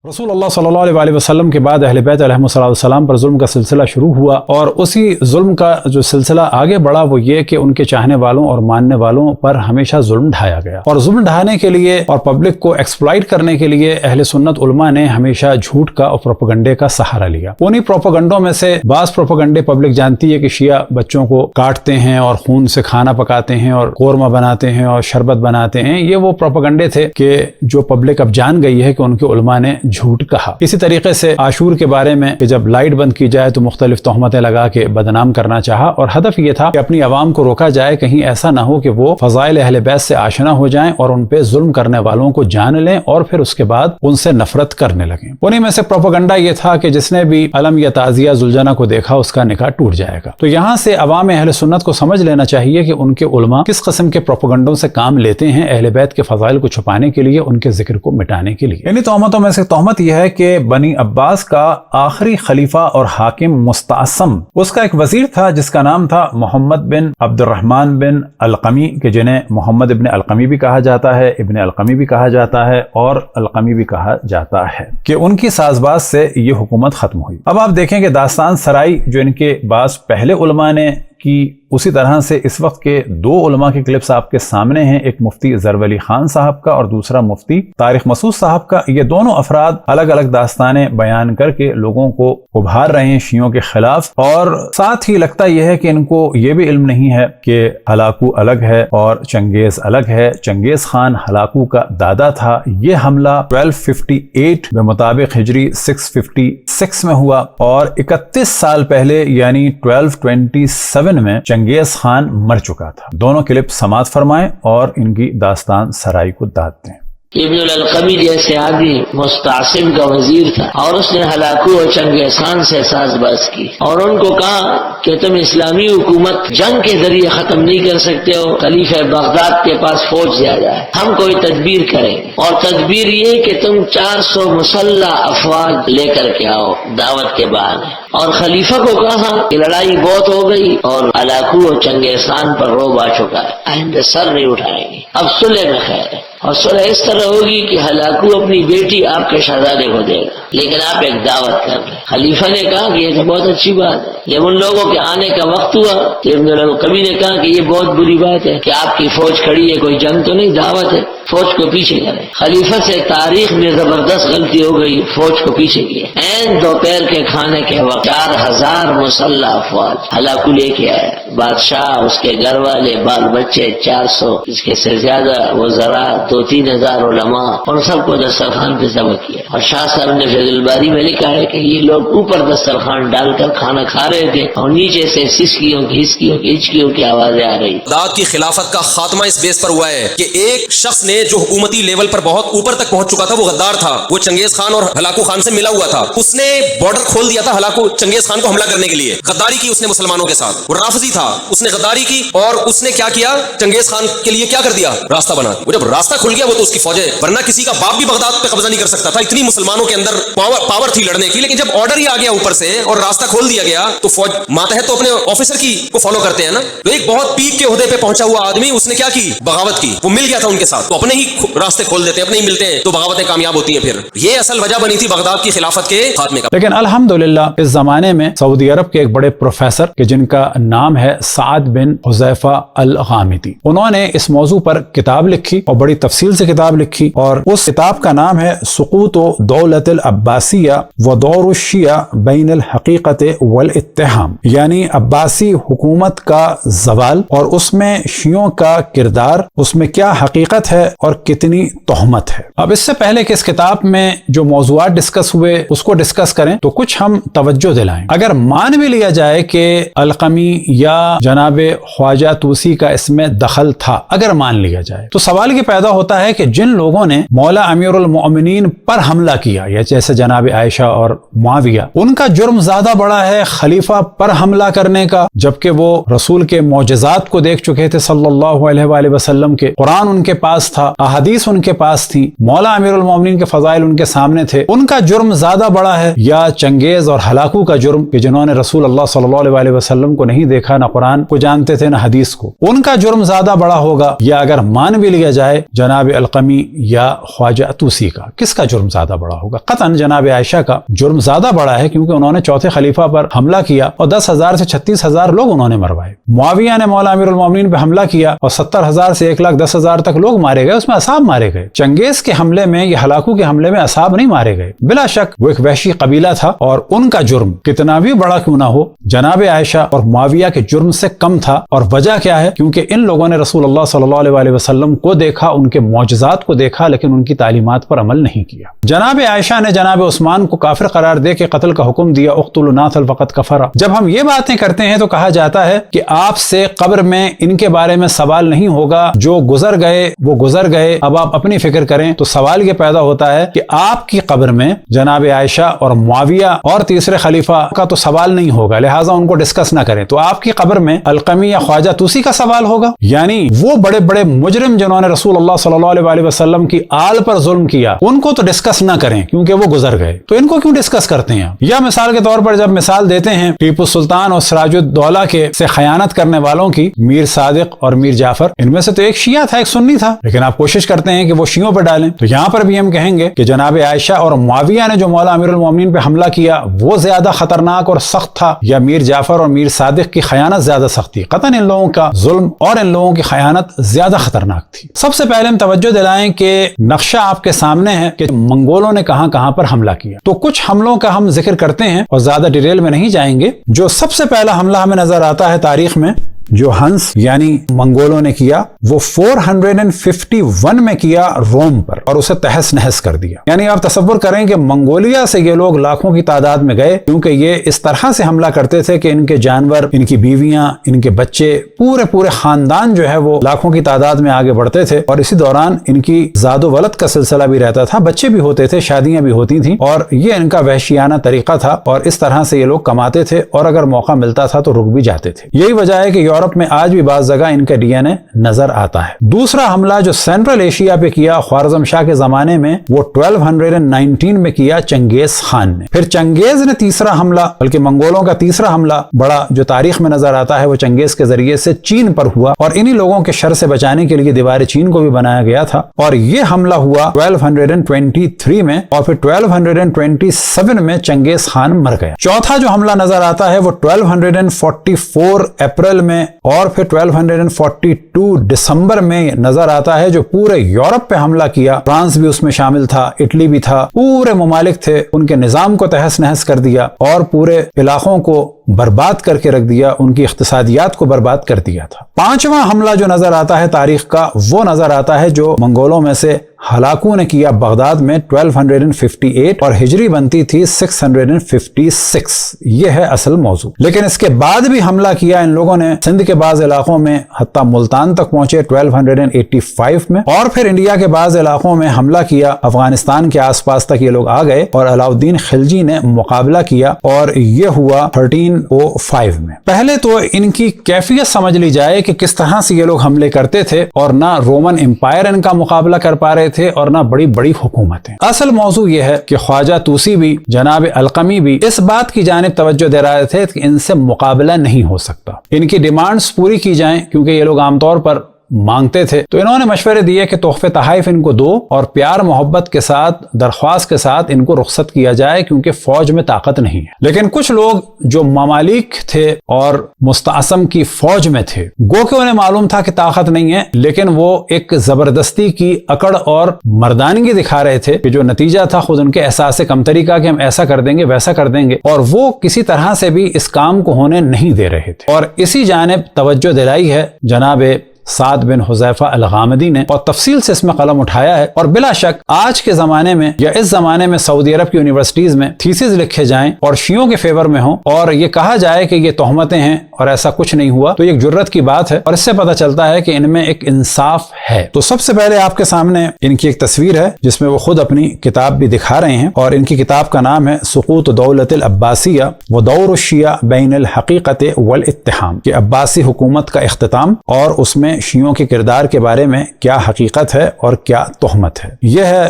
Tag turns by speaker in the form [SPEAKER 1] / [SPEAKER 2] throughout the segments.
[SPEAKER 1] रसूल अल्लाह सल्लल्लाहु अलैहि वसल्लम के बाद अहले बैत अलैहिस्सलाम पर जुल्म का सिलसिला शुरू हुआ और उसी जुल्म का जो सिलसिला आगे बढ़ा वो ये कि उनके चाहने वालों और मानने वालों पर हमेशा जुल्म ढाया गया। और जुल्म ढाने के लिए और पब्लिक को एक्सप्लॉइट करने के लिए अहले सुन्नत उलमा ने हमेशा झूठ का और प्रोपेगेंडे का सहारा लिया। उन्हीं प्रोपेगेंडों में से बास प्रोपेगेंडे पब्लिक जानती है कि शिया बच्चों को काटते हैं और खून से खाना पकाते हैं और कोरमा बनाते हैं और शरबत बनाते हैं। ये वो प्रोपेगेंडे थे कि जो पब्लिक अब जान गई है कि उनके उलमा ने झूठ कहा। इसी तरीके से आशूर के बारे में कि जब लाइट बंद की जाए तो मुख्तलिफ तोहमतें लगा के बदनाम करना चाहा और हदफ ये था कि अपनी आवाम को रोका जाए, कहीं ऐसा ना हो कि वो फजाइल अहले बैत से आशना हो जाएं और उन पे जुल्म करने वालों को जान लें और फिर उसके बाद उनसे नफरत करने लगें। उन्हीं में से प्रोपेगेंडा ये था कि जिसने भी अलम या ताजिया जुलझना को देखा उसका निकाह टूट जाएगा। तो यहाँ से अवाम अहले सुन्नत को समझ लेना चाहिए कि उनके उलमा किस किस्म के प्रोपेगेंडों से काम लेते हैं अहले बैत के फजाइल को छुपाने के लिए, उनके जिक्र को मिटाने के लिए। इन्हीं तोहमतों में से तोहमत यह है कि बनी अब्बास का आखिरी खलीफा और हाकिम मुस्तासम, उसका एक वजीर था जिसका नाम था मोहम्मद बिन अब्दुर्रहमान बिन अलकमी, के जिन्हें मोहम्मद इब्न अलकमी भी कहा जाता है, इब्न अलकमी भी कहा जाता है और अलकमी भी कहा जाता है, कि उनकी साजबाज से ये हुकूमत खत्म हुई। अब आप देखें कि दास्तान सराई जो इनके बास पहले उलमा ने की, उसी तरह से इस वक्त के दो उलमा के क्लिप्स आपके सामने हैं, एक मुफ्ती ज़रवली खान साहब का और दूसरा मुफ्ती तारिक मसूद साहब का। ये दोनों अफराद अलग अलग दास्तानें बयान करके लोगों को उभार रहे हैं शियों के खिलाफ, और साथ ही लगता यह है कि इनको ये भी इल्म नहीं है कि हलाकू अलग है और चंगेज अलग है। चंगेज खान हलाकू का दादा था। ये हमला 1258 में मुताबिक हिजरी 656 में हुआ और 31 साल पहले यानी 1227 में चंगेज खान मर चुका था। दोनों क्लिप समाअत फरमाएं और इनकी दास्तान सराई को दाद दें।
[SPEAKER 2] इब्न अलकमी जैसे आदमी मुस्तासिम का वजीर था और उसने हलाकू और चंगेज खान से साजबाज की और उनको कहा कि तुम इस्लामी हुकूमत जंग के जरिए खत्म नहीं कर सकते हो, खलीफा बगदाद के पास फौज दिया जाए, हम कोई तदबीर करेंगे। और तदबीर ये कि तुम 400 मुसल्ला अफवाज लेकर के आओ दावत के बाद। और खलीफा को कहा कि लड़ाई बहुत हो गई और हलाकू और चंगेज खान पर रोब आ चुका है, आइंदा सर नहीं उठाएंगे, अब सुलह में खैर है। और सुलह इस तरह होगी कि हलाकू अपनी बेटी आपके शहजादे को देगा, लेकिन आप एक दावत कर रहे। खलीफा ने कहा कि ये तो बहुत अच्छी बात है। जब उन लोगों के आने का वक्त हुआ तो इब्न अलकमी ने कहा कि ये बहुत बुरी बात है कि आपकी फौज खड़ी है, कोई जंग तो नहीं, दावत है, फौज को पीछे करें। खलीफा से तारीख में जबरदस्त गलती हो गई, फौज को पीछे किया। ऐन दोपहर के खाने के वक्त 4000 मुसल्ला अफवाज हलाकू लेके आया। बादशाह, उसके घर वाले, बाल बच्चे 400, इसके से ज्यादा वज़रा, 2-3 हजार उलमा, और सबको दस्तरखान पे जमा किया। और शाह साहब ने फैजुल बारी में लिखा है कि ये लोग ऊपर दस्तरखान डालकर खाना खा रहे थे और नीचे से सिसकियों की, हिचकियों की, हिचकियों की आवाजें आ रही।
[SPEAKER 3] बगदाद की खिलाफत का खात्मा इस बेस पर हुआ है कि एक शख्स ने जो हुकूमती लेवल पर बहुत ऊपर तक पहुंच चुका था, वो गद्दार था, वो चंगेज खान और हलाकू खान से मिला हुआ था। उसने बॉर्डर खोल दिया था हलाकू चंगेज खान को हमला करने के लिए। गद्दारी की उसने मुसलमानों के साथ, वो राफजी था, उसने गद्दारी की और उसने क्या किया, चंगेज खान के लिए क्या कर दिया, रास्ता बना। वो जब रास्ता खुल गया वो तो उसकी फौजें, वरना किसी का बाप भी बगदाद पे कब्जा नहीं कर सकता था, इतनी मुसलमानों के अंदर पावर थी लड़ने की। लेकिन जब ऑर्डर ही आ गया ऊपर से और रास्ता खोल दिया गया तो फौज मातहत तो अपने ऑफिसर की को फॉलो करते हैं ना। तो एक बहुत पीक के ओहदे पे पहुंचा हुआ आदमी, उसने क्या की, बगावत की, वो मिल गया था उनके साथ, तो अपने ही रास्ते खोल देते हैं, अपने ही मिलते हैं, तो बगावतें कामयाब होती हैं। फिर ये असल वजह बनी थी बगदाद की खिलाफत के खात्मे का।
[SPEAKER 1] लेकिन अल्हम्दुलिल्लाह इस जमाने में सऊदी अरब के एक बड़े प्रोफेसर के जिनका नाम है साद बिन हुज़ैफा अल-गामिदी, उन्होंने इस मौजू पर किताब लिखी और बड़ी तफसील से किताब लिखी और उस किताब का नाम है सुक़ूत दौलत अब्बासिया व दौर शिया बैन अल हकीकत वल इत्तिहाम, यानी अब्बासी हुकूमत का जवाल और उसमें शियों का किरदार, उसमें क्या हकीकत है और कितनी तोहमत है। अब इससे पहले कि इस किताब में जो मौज़ूआत डिस्कस हुए उसको डिस्कस करें तो कुछ हम तवज्जो दिलाएं। अगर मान भी लिया जाए कि अलकमी या जनाब ख्वाजा तूसी का इसमें दखल था, अगर मान लिया जाए, तो सवाल ये पैदा होता है कि जिन लोगों ने मौला अमीरुल मोमिनीन पर हमला किया, या जैसे जनाब आयशा और मुआविया, उनका जुर्म ज्यादा बड़ा है खलीफा पर हमला करने का, जबकि वो रसूल के मौजज़ात को देख चुके थे सल्लल्लाहु अलैहि वसल्लम के, कुरान उनके पास था, अहादीस उनके पास थी, मौला अमीरुल मोमिनीन के फजाइल उनके सामने थे, उनका जुर्म ज्यादा बड़ा है या चंगेज और हलाकू का जुर्म कि जिन्होंने रसूल अल्लाह सल्लल्लाहु अलैहि वसल्लम को नहीं देखा, ना कुरान को जानते थे ना हदीस को, उनका जुर्म ज्यादा बड़ा होगा? या अगर मान भी लिया जाए जनाब अलकमी या ख्वाजा तूसी का, किसका जुर्म ज्यादा बड़ा होगा? कतन जनाब आयशा का जुर्म ज्यादा बड़ा है, क्योंकि उन्होंने चौथे खलीफा पर हमला किया और 10,000 से 36,000 लोग उन्होंने मरवाए। मुआविया ने मौला अमीरुल मोमिनीन पे हमला किया और 70,000 से 1,10,000 तक लोग मारे गए, उसमें असाब मारे गए। चंगेज के हमले में या हलाकू के हमले में असाब नहीं मारे गए। बिला शक वो एक वहशी कबीला था और उनका जुर्म कितना भी बड़ा क्यों ना हो, जनाब आयशा और मुआविया के जुर्म से कम था। और वजह क्या है? क्योंकि इन लोगों ने रसूल अल्लाह सल्लल्लाहु अलैहि वसल्लम को देखा, उनके मौजज़ात को देखा, लेकिन उनकी तालीमात पर अमल नहीं किया। जनाब आयशा ने जनाब उस्मान को काफिर करार दे के कत्ल का हुक्म दिया, उक़्तुलू नाथल फ़क़द कफ़रा। जब हम ये बातें करते हैं तो कहा जाता है कि आपसे कब्र में इनके बारे में सवाल नहीं होगा, जो गुजर गए वो गुजर गए, अब आप अपनी फिक्र करें। तो सवाल ये पैदा होता है कि आपकी कब्र में जनाब आयशा और मुआविया और तीसरे खलीफा का तो सवाल नहीं होगा, लिहाजा उनको डिस्कस ना करें। तो आपकी कब्र में अलकमी या ख्वाजा तूसी का सवाल होगा, यानी वो बड़े बड़े मुजरिम जिन्होंने रसूल अल्लाह सल्लल्लाहु अलैहि वसल्लम की आल पर जुल्म किया, उनको तो डिस्कस ना करें क्योंकि वो गुजर गए, तो इनको क्यों डिस्कस करते हैं? या मिसाल के तौर पर जब मिसाल देते हैं टीपू सुल्तान और सिराजुद्दौला के से खयानत करने वालों की, मीर सादिक और मीर जाफर, इनमें से तो एक शिया था एक सुन्नी था, लेकिन आप कोशिश करते हैं कि वो शियों पर डालें। तो यहाँ पर भी हम कहेंगे कि जनाब आयशा और मुआविया ने जो मौला अमीरुल मोमिनीन पे हमला किया वो ज्यादा खतरनाक और सख्त था, या मीर जाफर और मीर सादिक की खयानत ज्यादा सख्त थी? कतन इन लोगों का जुल्म और इन लोगों की खयानत ज्यादा खतरनाक थी। सबसे पहले हम तवज्जो दिलाएं कि नक्शा आपके सामने है कि मंगोलों ने कहां कहां पर हमला किया। तो कुछ हमलों का हम जिक्र करते हैं और ज्यादा डिटेल में नहीं जाएंगे। जो सबसे पहला हमला हमें नजर आता है तारीख में, जो हंस यानी मंगोलों ने किया, वो 451 में किया रोम पर और उसे तहस नहस कर दिया। यानी आप तसव्वुर करें कि मंगोलिया से ये लोग लाखों की तादाद में गए, क्योंकि ये इस तरह से हमला करते थे कि इनके जानवर, इनकी बीवियां, इनके बच्चे, पूरे पूरे खानदान जो है वो लाखों की तादाद में आगे बढ़ते थे। और इसी दौरान इनकी जादो वलद का सिलसिला भी रहता था, बच्चे भी होते थे, शादियां भी होती थी, और ये इनका वहशियाना तरीका था और इस तरह से ये लोग कमाते थे और अगर मौका मिलता था तो रुक भी जाते थे। यही वजह है कि यूरोप में आज भी बाज़ जगह इनका डीएनए नजर आता है। दूसरा हमला जो सेंट्रल एशिया पे किया ख्वारिज़म शाह के जमाने में, वो 1219 में किया चंगेज खान ने। फिर चंगेज ने तीसरा हमला, बल्कि मंगोलों का तीसरा हमला बड़ा जो तारीख में नजर आता है वो चंगेज के जरिए से चीन पर हुआ और इन्हीं लोगों के शर से बचाने के लिए दीवार चीन को भी बनाया गया था और ये हमला हुआ 1223 में और फिर 1227 में चंगेज खान मर गया। चौथा जो हमला नजर आता है वो 1244 अप्रैल में और फिर 1242 दिसंबर में नजर आता है, जो पूरे यूरोप पे हमला किया। फ्रांस भी उसमें शामिल था, इटली भी था, पूरे ममालिक थे, उनके निजाम को तहस नहस कर दिया और पूरे इलाकों को बर्बाद करके रख दिया, उनकी इख्तिसादियात को बर्बाद कर दिया था। पांचवा हमला जो नजर आता है तारीख का, वो नजर आता है जो मंगोलों में से हलाकू ने किया बगदाद में 1258 और हिजरी बनती थी 656। ये है असल मौजू। लेकिन इसके बाद भी हमला किया इन लोगों ने सिंध के बाज इलाकों में, हत्ता मुल्तान तक पहुंचे 1285 में और फिर इंडिया के बाज इलाकों में हमला किया। अफगानिस्तान के आसपास तक ये लोग आ गए और अलाउद्दीन खिलजी ने मुकाबला किया और ये हुआ 1305 में। पहले तो इनकी कैफियत समझ ली जाए कि किस तरह से ये लोग हमले करते थे और ना रोमन एम्पायर इनका मुकाबला कर पा रहे थे और ना बड़ी बड़ी हुकूमतें। असल मौजू यह है कि ख्वाजा तूसी भी, जनाब अलकमी भी इस बात की जानिब तवज्जो दे रहे थे कि इनसे मुकाबला नहीं हो सकता, इनकी डिमांड्स पूरी की जाएं, क्योंकि ये लोग आमतौर पर मांगते थे। तो इन्होंने मशवरे दिए कि तोहफे तहाइफ इनको दो और प्यार मोहब्बत के साथ, दरख्वास्त के साथ इनको रुखसत किया जाए, क्योंकि फौज में ताकत नहीं है। लेकिन कुछ लोग जो ममालिक थे और मुस्तासम की फौज में थे, गो के उन्हें मालूम था कि ताकत नहीं है, लेकिन वो एक जबरदस्ती की अकड़ और मर्दानगी दिखा रहे थे कि जो नतीजा था खुद उनके एहसास कमतरी का कि हम ऐसा कर देंगे वैसा कर देंगे, और वो किसी तरह से भी इस काम को होने नहीं दे रहे थे। और इसी जानिब तवज्जो दिलाई है जनाब साद बिन हुज़ैफा अल-गामिदी ने और तफसील से इसमें कलम उठाया है। और बिला शक आज के जमाने में या इस जमाने में सऊदी अरब की यूनिवर्सिटीज में थीसिस लिखे जाएं और शियों के फेवर में हो और ये कहा जाए कि ये तोहमतें हैं और ऐसा कुछ नहीं हुआ, तो ये एक जुर्रत की बात है और इससे पता चलता है कि इनमें एक इंसाफ है। तो सबसे पहले आपके सामने इनकी एक तस्वीर है जिसमें वो खुद अपनी किताब भी दिखा रहे हैं और इनकी किताब का नाम है सुक़ूत दौलत अब्बासिया व दौर शिया बैन अल हकीकत वल इत्तिहाम, कि अब्बासी हुकूमत का इख्तिताम और उसमें شیعوں کے کردار کے بارے میں کیا حقیقت ہے اور کیا تہمت ہے۔ یہ ہے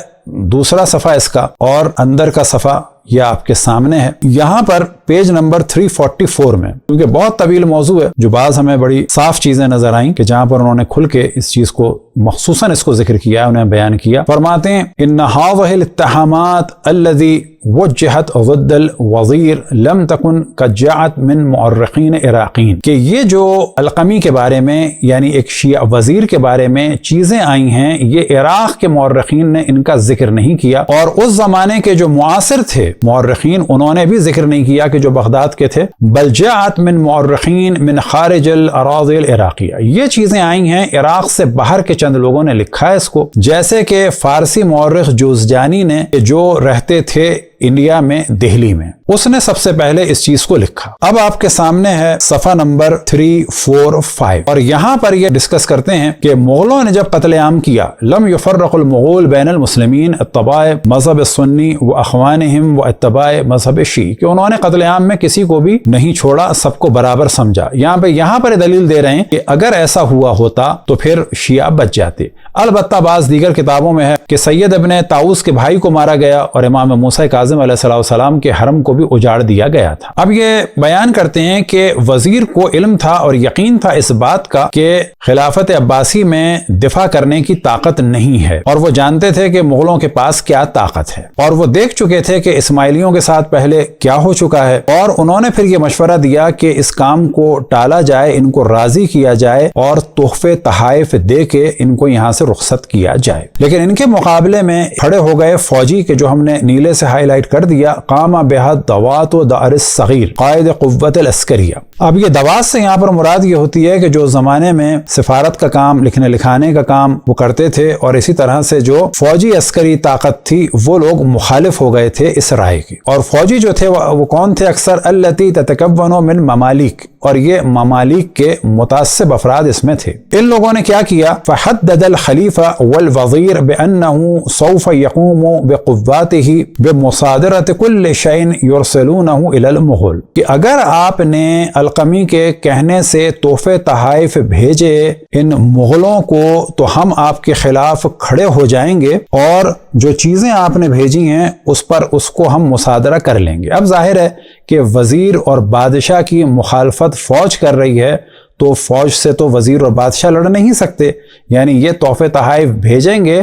[SPEAKER 1] دوسرا صفحہ اس کا، اور اندر کا صفحہ یہ آپ کے سامنے ہے۔ یہاں پر پیج نمبر 344 میں، کیونکہ بہت طویل موضوع ہے، جو بعض ہمیں بڑی صاف چیزیں نظر آئیں کہ جہاں پر انہوں نے کھل کے اس چیز کو مخصوصاً اس کو ذکر کیا، انہیں بیان کیا۔ فرماتے ہیں ان هذه الاتهامات الذي وجهت ضد الوزیر لم تکن قد جاءت من مؤرخین عراقین، کہ یہ جو القمی کے بارے میں یعنی ایک شیعہ وزیر کے بارے میں چیزیں آئی ہیں، یہ عراق کے مورخین نے ان کا ذکر نہیں کیا، اور اس زمانے کے جو معاصر تھے مورخین انہوں نے بھی ذکر نہیں کیا کہ جو بغداد کے تھے، بل جاءت من مؤرخین من خارج الاراضی العراقیہ، یہ چیزیں آئی ہیں عراق سے باہر کے چند لوگوں نے لکھا ہے اس کو، جیسے کہ فارسی مورخ جوزجانی نے جو رہتے تھے انڈیا میں دہلی میں، اس نے سب سے پہلے اس چیز کو لکھا۔ اب آپ کے سامنے ہے صفحہ نمبر 345، اور یہاں پر یہ ڈسکس کرتے ہیں کہ مغلوں نے جب قتل عام کیا، لم یفرق المغول بین المسلمین اتباع مذہب سنی و اخوانہم و اتباع مذہب شیعی، کہ انہوں نے قتل عام میں کسی کو بھی نہیں چھوڑا، سب کو برابر سمجھا۔ یہاں پر دلیل دے رہے ہیں کہ اگر ایسا ہوا ہوتا تو پھر شیعہ بچ جاتے۔ البتہ بعض دیگر کتابوں میں ہے کہ سید ابن طاؤس کے بھائی کو مارا گیا اور امام موسیٰ کاظم علیہ السلام کے حرم کو بھی اجاڑ دیا گیا تھا۔ اب یہ بیان کرتے ہیں کہ وزیر کو علم تھا اور یقین تھا اس بات کا کہ خلافت عباسی میں دفاع کرنے کی طاقت نہیں ہے، اور وہ جانتے تھے کہ مغلوں کے پاس کیا طاقت ہے، اور وہ دیکھ چکے تھے کہ اسماعیلیوں کے ساتھ پہلے کیا ہو چکا ہے، اور انہوں نے پھر یہ مشورہ دیا کہ اس کام کو ٹالا جائے، ان کو راضی کیا جائے اور تحفے تحائف دے کے ان کو یہاں سے رخصت کیا جائے۔ لیکن ان کے مقابلے میں کھڑے ہو گئے فوجی کے جو ہم نے نیلے سے ہائی لائٹ کر دیا، قام بہت دوات و دار الصغیر قائد قوت العسکریہ۔ اب یہ دوات سے یہاں پر مراد یہ ہوتی ہے کہ جو زمانے میں سفارت کا کام، لکھنے لکھانے کا کام وہ کرتے تھے، اور اسی طرح سے جو فوجی عسکری طاقت تھی وہ لوگ مخالف ہو گئے تھے اس رائے کی۔ اور فوجی جو تھے وہ کون تھے؟ اکثر التی تتکون من ممالک، اور یہ ممالک کے متعصب افراد اس میں تھے۔ ان لوگوں نے کیا کیا؟ فحدد الخلیفہ والوزیر بأنه سوف يقوم بقواته بمصادرة كل شيء يرسلونه الى المغول، کہ اگر آپ نے القمی کے کہنے سے تحفے تحائف بھیجے ان مغلوں کو تو ہم آپ کے خلاف کھڑے ہو جائیں گے، اور جو چیزیں آپ نے بھیجی ہیں اس کو ہم مصادرہ کر لیں گے۔ اب ظاہر ہے کہ وزیر اور بادشاہ کی مخالفت فوج کر رہی ہے، تو فوج سے تو وزیر اور بادشاہ لڑ نہیں سکتے، یعنی یہ تحفے تحائف بھیجیں گے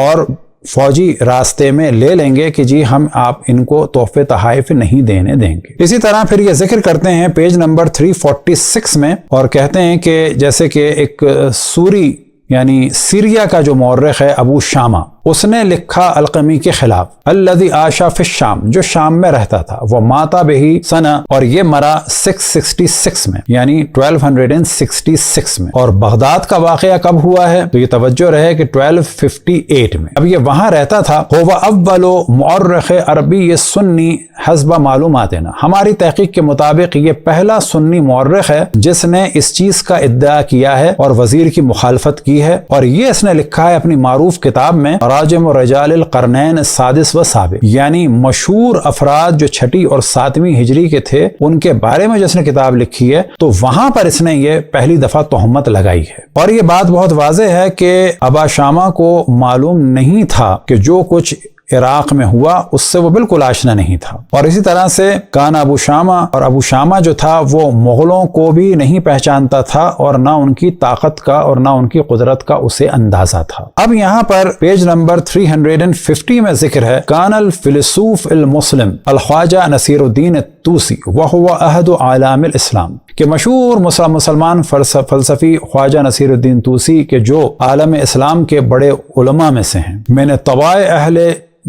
[SPEAKER 1] اور فوجی راستے میں لے لیں گے کہ جی ہم آپ ان کو تحفے تحائف نہیں دینے دیں گے۔ اسی طرح پھر یہ ذکر کرتے ہیں پیج نمبر 346 میں، اور کہتے ہیں کہ جیسے کہ ایک سوری یعنی سیریا کا جو مورخ ہے ابو شامہ، اس نے لکھا القمی کے خلاف، الذی عاش فی الشام، جو شام میں رہتا تھا، وہ ماتا بہی سنہ، اور یہ مرا 666 میں یعنی 1266 میں۔ اور بغداد کا واقعہ کب ہوا ہے؟ تو یہ توجہ رہے کہ 1258 میں۔ اب یہ وہاں رہتا تھا۔ هو اول مورخ عربی سنی حسب معلوماتنا، ہماری تحقیق کے مطابق یہ پہلا سنی مورخ ہے جس نے اس چیز کا ادعا کیا ہے اور وزیر کی مخالفت کی ہے، اور یہ اس نے لکھا ہے اپنی معروف کتاب میں راجم رجال القرنین السادس و سابع، یعنی مشہور افراد جو 6 اور 7ویں ہجری کے تھے ان کے بارے میں جس نے کتاب لکھی ہے، تو وہاں پر اس نے یہ پہلی دفعہ تہمت لگائی ہے۔ اور یہ بات بہت واضح ہے کہ ابا شامہ کو معلوم نہیں تھا کہ جو کچھ عراق میں ہوا اس سے وہ بالکل آشنا نہیں تھا، اور اسی طرح سے کان ابو شامہ، اور ابو شامہ جو تھا وہ مغلوں کو بھی نہیں پہچانتا تھا، اور نہ ان کی طاقت کا اور نہ ان کی قدرت کا اسے اندازہ تھا۔ اب یہاں پر پیج نمبر 350 میں ذکر ہے، کان الفلسوف المسلم الخواجہ نصیر الدین الطوسی وہو احد اعلام الاسلام، کہ مشہور مسلمان فلسفی خواجہ نصیر الدین طوسی کے جو عالم اسلام کے بڑے علماء میں سے ہیں، میں نے طباع اہل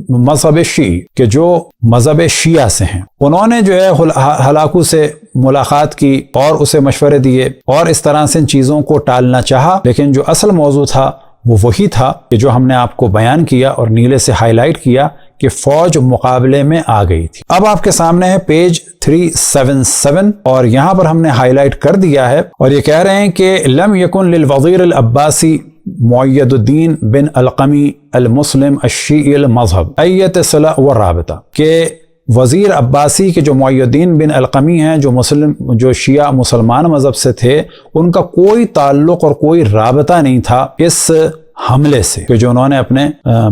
[SPEAKER 1] مذہب شیعی کہ جو مذہب شیعہ سے ہیں، انہوں نے جو ہے ہلاکو سے ملاقات کی اور اسے مشورے دیے اور اس طرح سے ان چیزوں کو ٹالنا چاہا، لیکن جو اصل موضوع تھا وہ وہی تھا کہ جو ہم نے آپ کو بیان کیا اور نیلے سے ہائی لائٹ کیا کہ فوج مقابلے میں آ گئی تھی۔ اب آپ کے سامنے ہے پیج 377، اور یہاں پر ہم نے ہائی لائٹ کر دیا ہے، اور یہ کہہ رہے ہیں کہ لم یکن للوزیر العباسی معید الدین بن القمی المسلم الشیعی المذہب ایت صلہ و رابطہ، کہ وزیر عباسی کے جو معی الدین بن القمی ہیں جو شیعہ مسلمان مذہب سے تھے، ان کا کوئی تعلق اور کوئی رابطہ نہیں تھا اس حملے سے کہ جو انہوں نے اپنے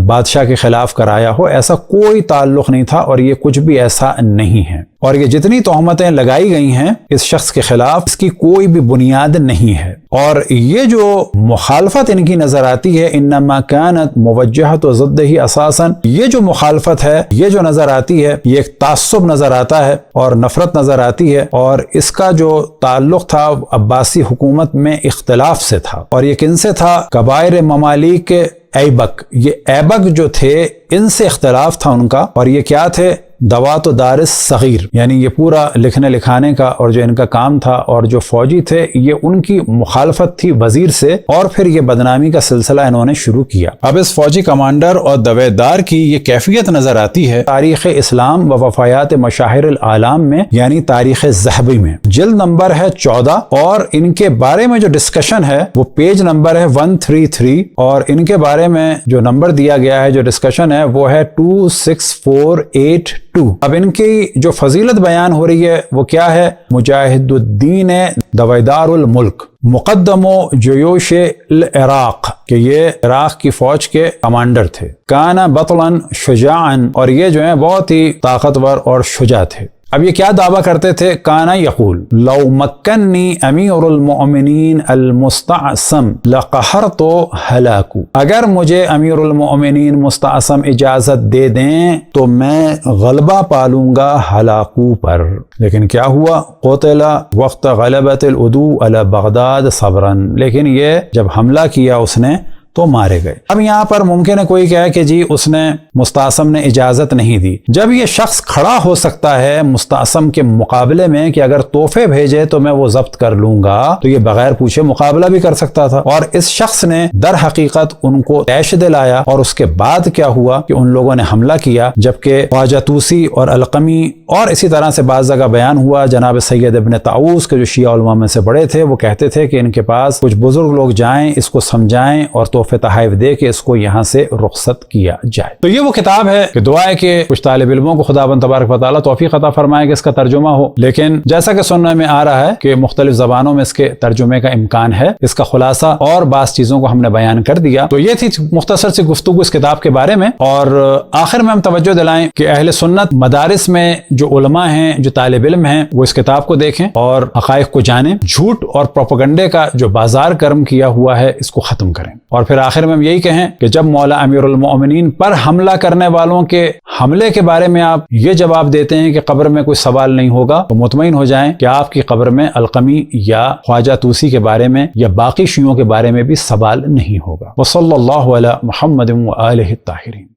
[SPEAKER 1] بادشاہ کے خلاف کرایا ہو، ایسا کوئی تعلق نہیں تھا اور یہ کچھ بھی ایسا نہیں ہے۔ اور یہ جتنی تہمتیں لگائی گئی ہیں اس شخص کے خلاف، اس کی کوئی بھی بنیاد نہیں ہے۔ اور یہ جو مخالفت ان کی نظر آتی ہے، انما كانت موجہۃ ضدہ اساسا، یہ جو مخالفت ہے، یہ جو نظر آتی ہے، یہ ایک تعصب نظر آتا ہے اور نفرت نظر آتی ہے، اور اس کا جو تعلق تھا عباسی حکومت میں اختلاف سے تھا۔ اور یہ کن سے تھا؟ کبائر ممالک ایبک، یہ ایبک جو تھے ان سے اختلاف تھا ان کا، اور یہ کیا تھے؟ دوات و دارس صغیر، یعنی یہ پورا لکھنے لکھانے کا اور جو ان کا کام تھا، اور جو فوجی تھے یہ ان کی مخالفت تھی وزیر سے، اور پھر یہ بدنامی کا سلسلہ انہوں نے شروع کیا۔ اب اس فوجی کمانڈر اور دویدار کی یہ کیفیت نظر آتی ہے تاریخ اسلام و وفایات مشاہر العالم میں، یعنی تاریخ ذہبی میں، جلد نمبر ہے 14، اور ان کے بارے میں جو ڈسکشن ہے وہ پیج نمبر ہے 133، اور ان کے بارے میں جو نمبر دیا گیا ہے، جو ڈسکشن ہے وہ ہے 26482۔ اب ان کی جو فضیلت بیان ہو رہی ہے وہ کیا ہے؟ مجاہد الدین دویدار الملک، مقدم و جیوش العراق، کہ یہ عراق کی فوج کے کمانڈر تھے۔ کانا بطلا شجاعا، اور یہ جو ہیں بہت ہی طاقتور اور شجاع تھے۔ اب یہ کیا دعویٰ کرتے تھے؟ کانا یقول لو مکنی امیر المؤمنین المستعصم لقہرت ہلاکو، اگر مجھے امیر المؤمنین مستعصم اجازت دے دیں تو میں غلبہ پالوں گا ہلاکو پر۔ لیکن کیا ہوا؟ قتل وقت غلبت العدو علی بغداد صبرا، لیکن یہ جب حملہ کیا اس نے تو مارے گئے۔ اب یہاں پر ممکن ہے کوئی کہے کہ جی اس نے مستعصم نے اجازت نہیں دی۔ جب یہ شخص کھڑا ہو سکتا ہے مستعصم کے مقابلے میں کہ اگر تحفے بھیجے تو میں وہ ضبط کر لوں گا، تو یہ بغیر پوچھے مقابلہ بھی کر سکتا تھا، اور اس شخص نے در حقیقت ان کو طیش دلایا۔ اور اس کے بعد کیا ہوا کہ ان لوگوں نے حملہ کیا، جبکہ خواجہ طوسی اور القمی اور اسی طرح سے بعض جگہ بیان ہوا جناب سید ابن طاؤس کے جو شیعہ علماء میں سے بڑے تھے، وہ کہتے تھے کہ ان کے پاس کچھ بزرگ لوگ جائیں، اس کو سمجھائیں اور تحفے تحائف دے کے اس کو یہاں سے رخصت کیا جائے۔ تو یہ وہ کتاب ہے کہ دعا ہے کہ کچھ طالب علموں کو خداوند تبارک و تعالیٰ توفیق عطا فرمائے کہ اس کا ترجمہ ہو، لیکن جیسا کہ سننے میں آ رہا ہے کہ مختلف زبانوں میں اس کے ترجمے کا امکان ہے۔ اس کا خلاصہ اور بعض چیزوں کو ہم نے بیان کر دیا۔ تو یہ تھی مختصر سی گفتگو اس کتاب کے بارے میں، اور آخر میں ہم توجہ دلائیں کہ اہل سنت مدارس میں جو علماء ہیں، جو طالب علم ہیں، وہ اس کتاب کو دیکھیں اور حقائق کو جانیں، جھوٹ اور پروپیگنڈے کا جو بازار گرم کیا ہوا ہے اس کو ختم کریں۔ اور پھر آخر میں ہم یہی کہیں کہ جب مولا امیر المؤمنین پر حملہ کرنے والوں کے حملے کے بارے میں آپ یہ جواب دیتے ہیں کہ قبر میں کوئی سوال نہیں ہوگا، تو مطمئن ہو جائیں کہ آپ کی قبر میں القمی یا خواجہ طوسی کے بارے میں یا باقی شیعوں کے بارے میں بھی سوال نہیں ہوگا۔ وصلی اللہ علی محمد و آلہ الطاہرین۔